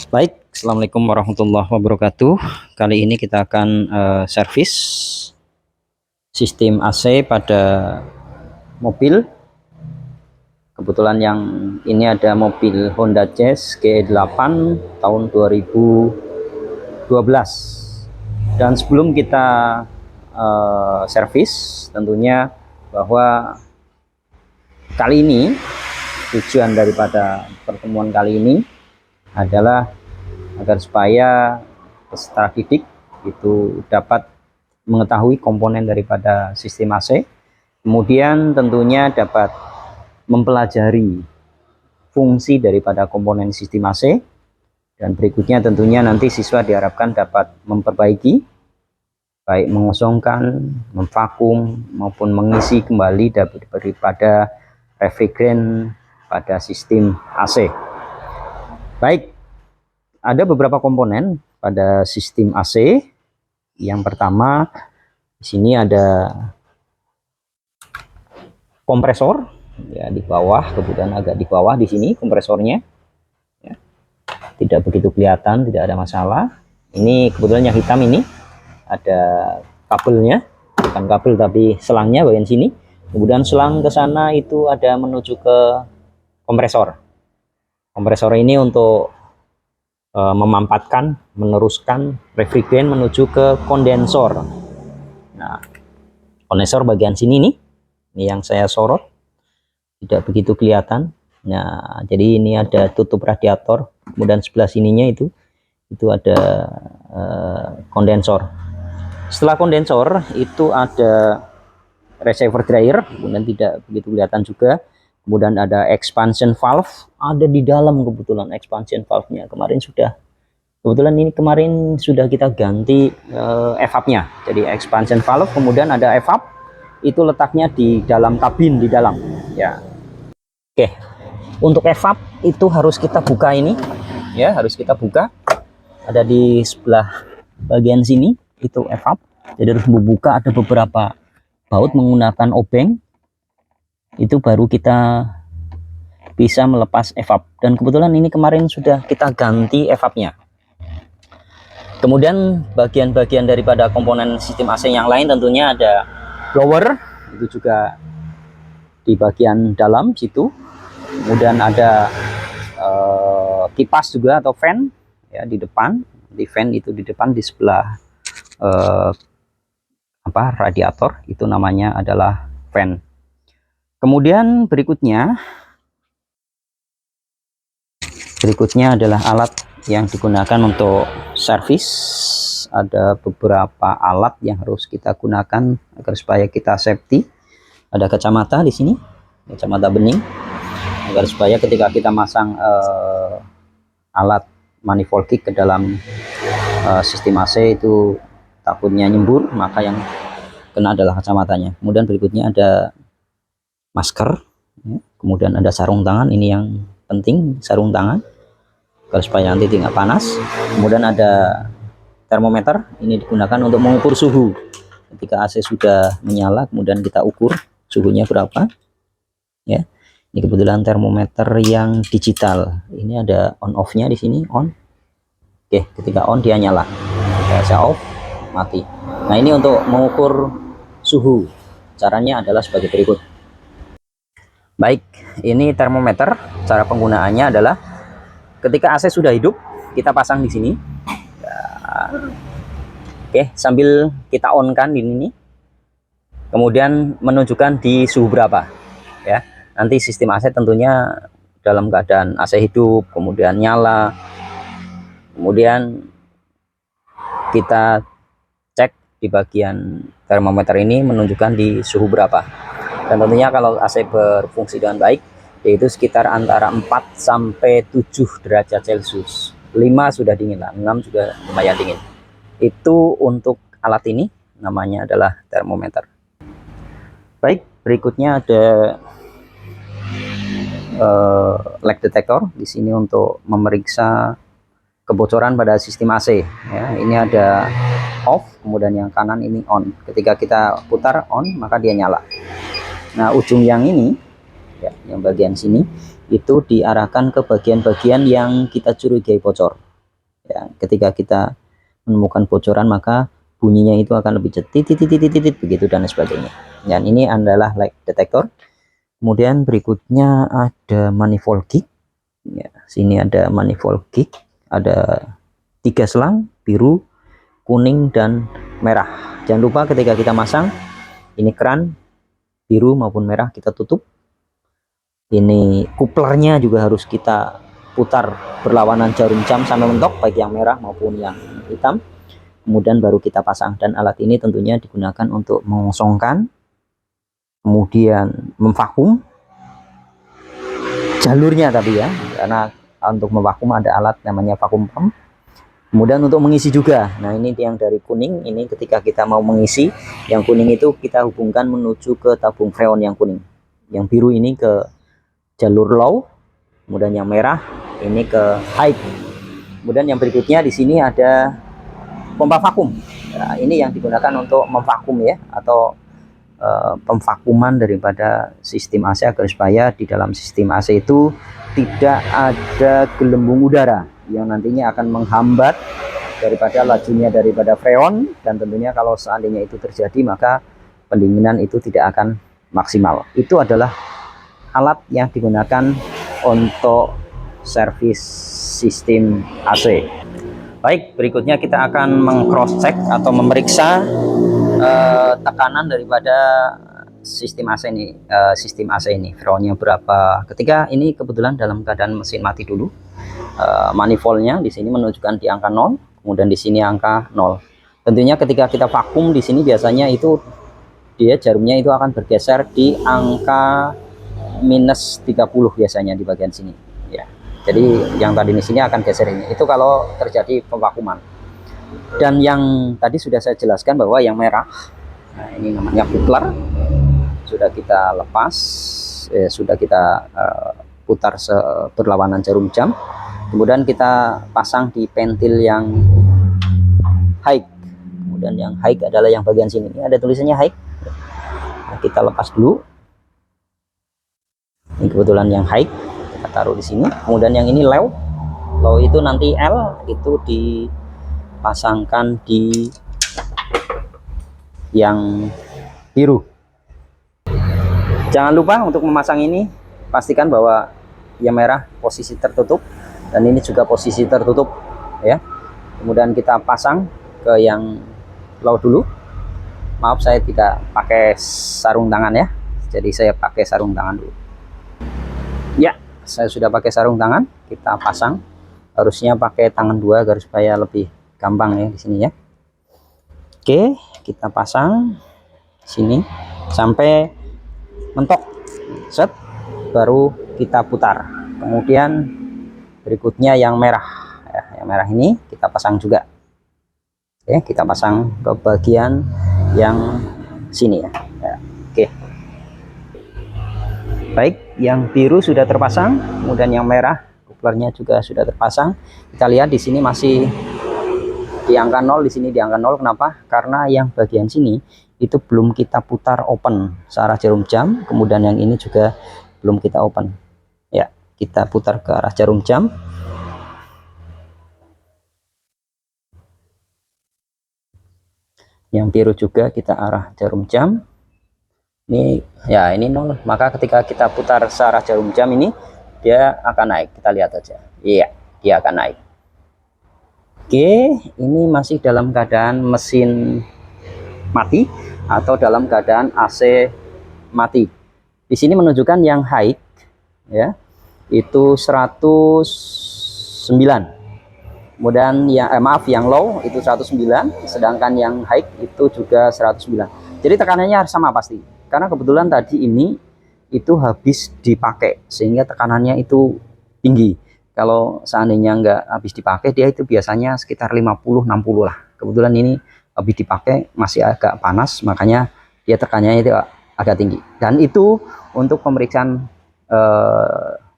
Baik, Assalamualaikum warahmatullahi wabarakatuh. Kali ini kita akan servis sistem AC pada mobil. Kebetulan yang ini ada mobil Honda Jazz G8 tahun 2012. Dan sebelum kita servis, tentunya bahwa kali ini tujuan daripada pertemuan kali ini adalah agar supaya peserta didik itu dapat mengetahui komponen daripada sistem AC, kemudian tentunya dapat mempelajari fungsi daripada komponen sistem AC, dan berikutnya tentunya nanti siswa diharapkan dapat memperbaiki, baik mengosongkan, memvakum, maupun mengisi kembali daripada refrigeran pada sistem AC. Baik, ada beberapa komponen pada sistem AC. Yang pertama, di sini ada kompresor, ya di bawah, kemudian agak di bawah di sini kompresornya. Ya, tidak begitu kelihatan, tidak ada masalah. Ini kebetulan yang hitam ini ada kabelnya, bukan kabel tapi selangnya bagian sini. Kemudian selang ke sana itu ada menuju ke kompresor. Kompresor ini untuk memampatkan, meneruskan refrigeran menuju ke kondensor. Nah, kondensor bagian sini nih, ini yang saya sorot, tidak begitu kelihatan. Nah, jadi ini ada tutup radiator, kemudian sebelah sininya itu ada kondensor. Setelah kondensor itu ada reservoir dryer, kemudian tidak begitu kelihatan juga. Kemudian ada expansion valve, ada di dalam kebetulan expansion valve-nya. Kemarin sudah kita ganti evapnya. Jadi expansion valve, kemudian ada evap, itu letaknya di dalam kabin di dalam. Ya. Oke. Untuk evap itu harus kita buka ini, ya harus kita buka. Ada di sebelah bagian sini itu evap. Jadi harus membuka, ada beberapa baut menggunakan obeng. Itu baru kita bisa melepas evap, dan kebetulan ini kemarin sudah kita ganti evapnya. Kemudian bagian-bagian daripada komponen sistem AC yang lain tentunya ada blower, itu juga di bagian dalam situ. Kemudian ada kipas juga atau fan ya di depan. Di fan itu di depan di sebelah radiator, itu namanya adalah fan. Kemudian berikutnya adalah alat yang digunakan untuk servis. Ada beberapa alat yang harus kita gunakan agar supaya kita safety. Ada kacamata di sini, kacamata bening, agar supaya ketika kita masang alat manifold kick ke dalam sistem AC itu takutnya nyembur, maka yang kena adalah kacamatanya. Kemudian berikutnya ada masker, kemudian ada sarung tangan, ini yang penting, sarung tangan agar supaya nanti tidak panas. Kemudian ada termometer, ini digunakan untuk mengukur suhu. Ketika AC sudah menyala, kemudian kita ukur suhunya berapa. Ya, ini kebetulan termometer yang digital. Ini ada on off-nya di sini, on. Oke, ketika on dia nyala. Ketika saya off, mati. Nah, ini untuk mengukur suhu. Caranya adalah sebagai berikut. Baik, ini termometer. Cara penggunaannya adalah ketika AC sudah hidup, kita pasang di sini. Oke, sambil kita on-kan ini. Kemudian menunjukkan di suhu berapa. Ya, nanti sistem AC tentunya dalam keadaan AC hidup, kemudian nyala. Kemudian kita cek di bagian termometer ini menunjukkan di suhu berapa. Dan tentunya kalau AC berfungsi dengan baik, yaitu sekitar antara 4 sampai 7 derajat Celcius. 5 sudah dingin lah, 6 juga lumayan dingin. Itu untuk alat ini, namanya adalah termometer. Baik, berikutnya ada leak detector di sini untuk memeriksa kebocoran pada sistem AC. Ya, ini ada off, kemudian yang kanan ini on. Ketika kita putar on, maka dia nyala. Nah, ujung yang ini, ya, yang bagian sini, itu diarahkan ke bagian-bagian yang kita curigai bocor. Ya, ketika kita menemukan bocoran maka bunyinya itu akan lebih titit begitu dan sebagainya. Dan ini adalah light detector. Kemudian berikutnya ada manifold gig. Ya, sini ada manifold gig, ada 3 selang, biru, kuning dan merah. Jangan lupa ketika kita masang ini keran biru maupun merah kita tutup. Ini kuplernya juga harus kita putar berlawanan jarum jam sampai mentok, baik yang merah maupun yang hitam. Kemudian baru kita pasang, dan alat ini tentunya digunakan untuk mengosongkan, kemudian memvakum jalurnya tadi ya, karena untuk memvakum ada alat namanya vakum pump. Kemudian untuk mengisi juga, nah ini yang dari kuning, ini ketika kita mau mengisi yang kuning itu kita hubungkan menuju ke tabung freon yang kuning, yang biru ini ke jalur low, kemudian yang merah ini ke high. Kemudian yang berikutnya di sini ada pompa vakum. Nah, ini yang digunakan untuk memvakum ya, atau pemvakuman daripada sistem AC agar supaya di dalam sistem AC itu tidak ada gelembung udara yang nantinya akan menghambat daripada lajunya daripada freon, dan tentunya kalau seandainya itu terjadi maka pendinginan itu tidak akan maksimal. Itu adalah alat yang digunakan untuk servis sistem AC. Baik, berikutnya kita akan meng-cross check atau memeriksa tekanan daripada sistem AC ini, freonnya berapa. Ketika ini kebetulan dalam keadaan mesin mati dulu, manifoldnya di sini menunjukkan di angka 0, kemudian di sini angka 0. Tentunya ketika kita vakum di sini biasanya itu dia jarumnya itu akan bergeser di angka minus 30 biasanya di bagian sini ya. Jadi yang tadi di sini akan geser ini, itu kalau terjadi pemvakuman. Dan yang tadi sudah saya jelaskan bahwa yang merah, nah ini namanya coupler, sudah kita lepas, sudah kita putar berlawanan jarum jam, kemudian kita pasang di pentil yang high. Kemudian yang high adalah yang bagian sini, ini ada tulisannya high. Nah, kita lepas dulu. Ini kebetulan yang high kita taruh di sini. Kemudian yang ini low, low itu nanti L itu dipasangkan di yang biru. Jangan lupa untuk memasang ini pastikan bahwa yang merah posisi tertutup dan ini juga posisi tertutup ya. Kemudian kita pasang ke yang low dulu. Maaf saya tidak pakai sarung tangan ya, jadi saya pakai sarung tangan dulu ya. Saya sudah pakai sarung tangan, kita pasang. Harusnya pakai tangan 2 agar supaya lebih gampang ya di sini ya. Oke, kita pasang sini sampai mentok, set, baru kita putar. Kemudian berikutnya yang merah ya, yang merah ini kita pasang juga. Oke, kita pasang ke bagian yang sini ya. Oke, baik, yang biru sudah terpasang, kemudian yang merah couplernya juga sudah terpasang. Kita lihat di sini masih di angka 0, di sini di angka 0. Kenapa? Karena yang bagian sini itu belum kita putar open searah jarum jam, kemudian yang ini juga belum kita open ya. Kita putar ke arah jarum jam. Yang biru juga kita arah jarum jam. Ini ya, ini 0, maka ketika kita putar searah jarum jam ini dia akan naik. Kita lihat aja, iya, dia akan naik. Oke, ini masih dalam keadaan mesin mati atau dalam keadaan AC mati. Di sini menunjukkan yang high ya itu 109. Kemudian yang yang low itu 109, sedangkan yang high itu juga 109. Jadi tekanannya sama pasti, karena kebetulan tadi ini itu habis dipakai sehingga tekanannya itu tinggi. Kalau seandainya nggak habis dipakai, dia itu biasanya sekitar 50-60 lah. Kebetulan ini habis dipakai masih agak panas, makanya dia tekanannya itu agak tinggi. Dan itu untuk pemeriksaan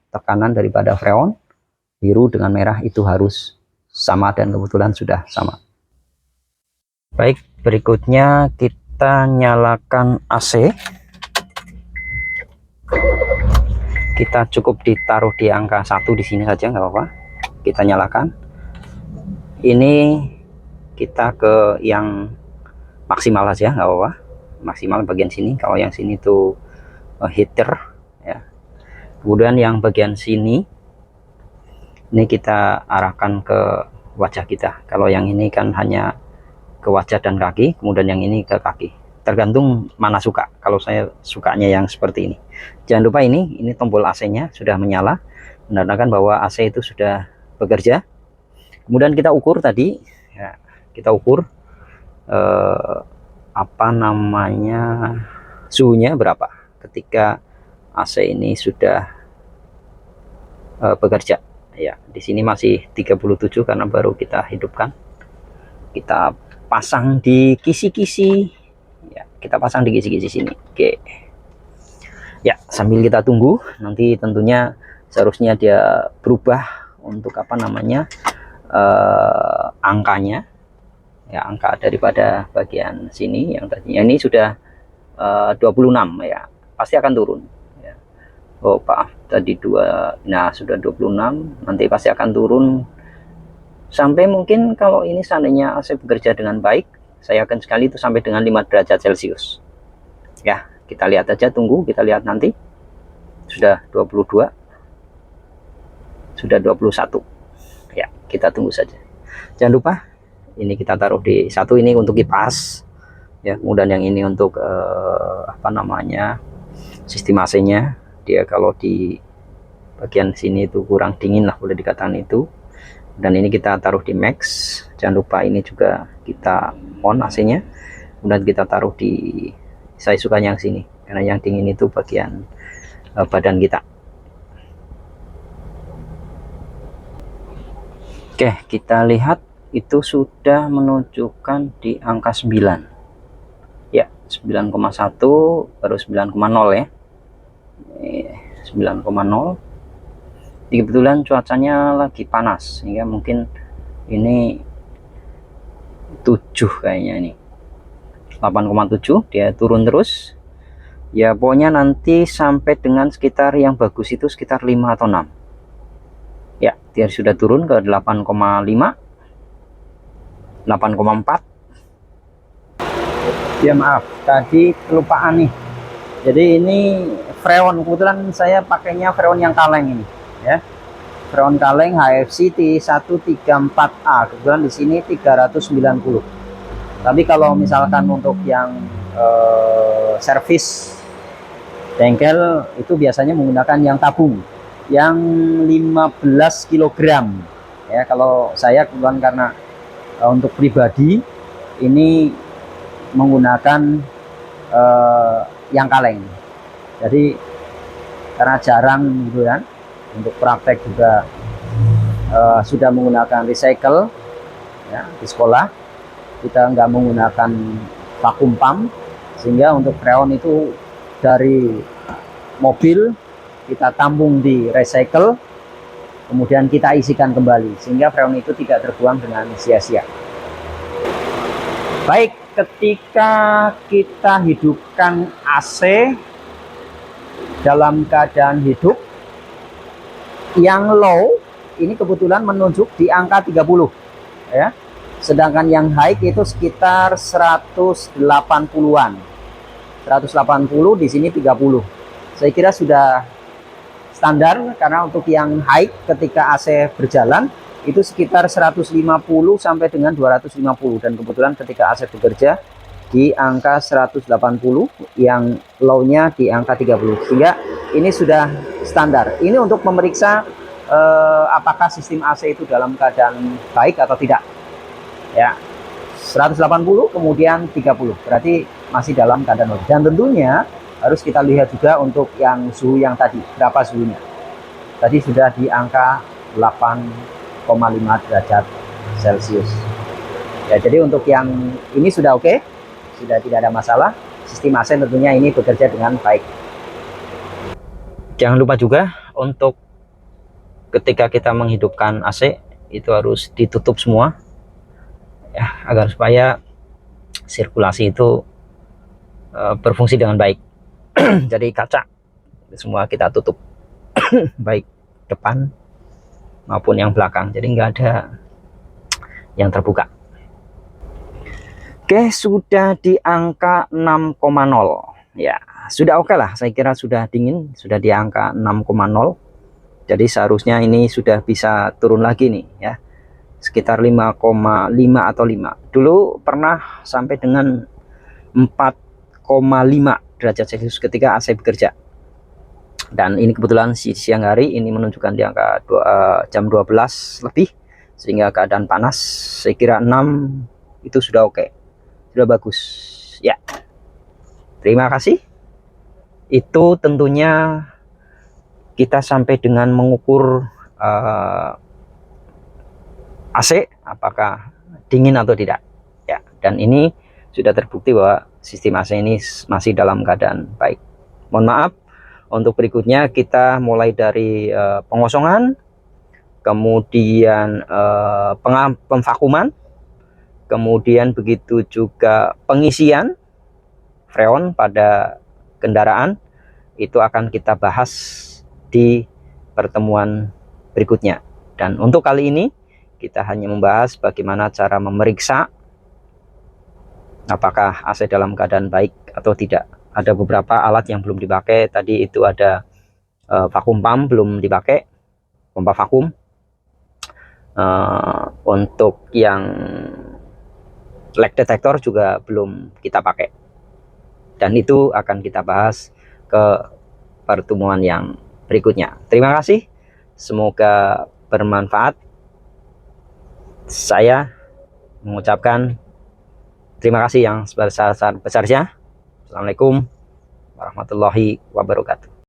tekanan daripada freon biru dengan merah itu harus sama, dan kebetulan sudah sama. Baik, berikutnya kita nyalakan AC. Kita cukup ditaruh di angka 1 di sini saja, nggak apa-apa. Kita nyalakan. Ini kita ke yang maksimal saja, nggak apa-apa. Maksimal bagian sini. Kalau yang sini tuh heater ya. Kemudian yang bagian sini ini kita arahkan ke wajah kita. Kalau yang ini kan hanya ke wajah dan kaki, kemudian yang ini ke kaki. Tergantung mana suka. Kalau saya sukanya yang seperti ini. Jangan lupa ini tombol AC-nya sudah menyala, menandakan bahwa AC itu sudah bekerja. Kemudian kita ukur tadi, ya, kita ukur apa namanya, suhunya berapa ketika AC ini sudah bekerja. Ya, di sini masih 37 karena baru kita hidupkan. Kita pasang di kisi-kisi. Ya, kita pasang di kisi-kisi sini. Oke. Ya, sambil kita tunggu, nanti tentunya seharusnya dia berubah untuk apa namanya, angkanya. Ya, angka daripada bagian sini yang tadinya ini sudah 26 ya, pasti akan turun. Ya. Oh, Pak, tadi 2, nah sudah 26, nanti pasti akan turun sampai mungkin kalau ini seandainya AC bekerja dengan baik, saya akan sekali itu sampai dengan 5 derajat Celcius. Ya, kita lihat aja, tunggu, kita lihat nanti. Sudah 22, sudah 21. Ya, kita tunggu saja. Jangan lupa, ini kita taruh di 1, ini untuk kipas. Ya, kemudian yang ini untuk apa namanya, sistem AC-nya. Dia kalau di bagian sini itu kurang dingin lah, boleh dikatakan itu. Dan ini kita taruh di max. Jangan lupa ini juga kita on AC-nya. Kemudian kita taruh di, saya suka yang sini karena yang dingin itu bagian badan kita. Oke, kita lihat itu sudah menunjukkan di angka 9 ya, 9,1 baru 9,0 ya, 9,0. Kebetulan cuacanya lagi panas sehingga mungkin ini 7 kayaknya, ini 8,7, dia turun terus ya. Pokoknya nanti sampai dengan sekitar yang bagus itu sekitar 5 atau 6 ya. Dia sudah turun ke 8,5, 8,4 ya. Maaf tadi kelupaan nih, jadi ini freon, kebetulan saya pakainya freon yang kaleng ini ya, freon kaleng HFC T134A. kebetulan di sini 390. Tapi kalau misalkan untuk yang servis bengkel itu biasanya menggunakan yang tabung yang 15 kg ya. Kalau saya kebetulan karena untuk pribadi ini menggunakan yang kaleng, jadi karena jarang gitu kan, untuk praktek juga sudah menggunakan recycle ya. Di sekolah kita nggak menggunakan vakum pump, sehingga untuk freon itu dari mobil kita tampung di recycle, kemudian kita isikan kembali sehingga freon itu tidak terbuang dengan sia-sia. Baik, ketika kita hidupkan AC dalam keadaan hidup, yang low ini kebetulan menunjuk di angka 30 ya, sedangkan yang high itu sekitar 180-an. 180 di sini 30. Saya kira sudah standar karena untuk yang high ketika AC berjalan itu sekitar 150 sampai dengan 250, dan kebetulan ketika AC bekerja di angka 180, yang low-nya di angka 30, sehingga ini sudah standar. Ini untuk memeriksa apakah sistem AC itu dalam keadaan baik atau tidak ya. 180 kemudian 30 berarti masih dalam keadaan normal. Dan tentunya harus kita lihat juga untuk yang suhu yang tadi, berapa suhunya. Tadi sudah di angka 8,5 derajat Celcius ya. Jadi untuk yang ini sudah oke, sudah tidak ada masalah. Sistem AC tentunya ini bekerja dengan baik. Jangan lupa juga untuk ketika kita menghidupkan AC itu harus ditutup semua ya, agar supaya sirkulasi itu berfungsi dengan baik. Jadi kaca semua kita tutup. baik depan maupun yang belakang, jadi nggak ada yang terbuka. Oke, sudah di angka 6,0 ya, sudah oke lah, saya kira sudah dingin, sudah di angka 6,0. jadi seharusnya ini sudah bisa turun lagi nih ya, sekitar 5,5 atau 5. Dulu pernah sampai dengan 4,5 derajat Celcius ketika AC bekerja. Dan ini kebetulan siang hari ini menunjukkan di angka jam 12 lebih, sehingga keadaan panas. Saya kira 6 itu sudah oke, sudah bagus ya. Terima kasih. Itu tentunya kita sampai dengan mengukur AC apakah dingin atau tidak ya, dan ini sudah terbukti bahwa sistem AC ini masih dalam keadaan baik. Mohon maaf, untuk berikutnya kita mulai dari pengosongan, kemudian pemvakuman, kemudian begitu juga pengisian freon pada kendaraan. Itu akan kita bahas di pertemuan berikutnya. Dan untuk kali ini kita hanya membahas bagaimana cara memeriksa apakah AC dalam keadaan baik atau tidak. Ada beberapa alat yang belum dipakai, tadi itu ada vakum pump belum dipakai, pompa vakum. Untuk yang leak detector juga belum kita pakai, dan itu akan kita bahas ke pertemuan yang berikutnya. Terima kasih, semoga bermanfaat. Saya mengucapkan terima kasih yang sebesar-besarnya. Assalamualaikum warahmatullahi wabarakatuh.